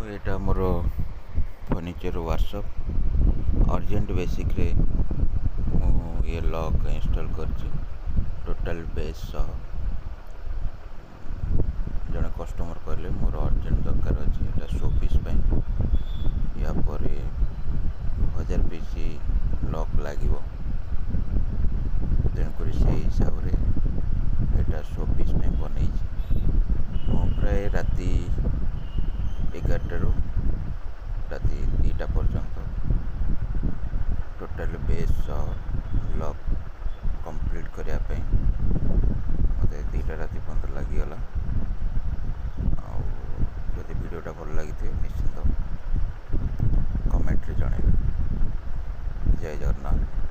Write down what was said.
एटा मोर furniture workshop urgent basic रे ये lock install कर टोटल बेस जड़े कस्टमर कहले मोर अर्जेंट दरकार अच्छे यहाँ शो पीस या पर 1000 पीस लॉक लगे तेणुक से हिसाब से यहाँ शो पीस बनई प्राय राति 11 रू राति 2टा पर्यंत टोटल बेस लॉक कंप्लीट करने मत 2टा राति पर्यंत लगिगला। जदि वीडियोटा भल लगी निश्चिंत कमेंट रे जणेबे। जय जगन्नाथ।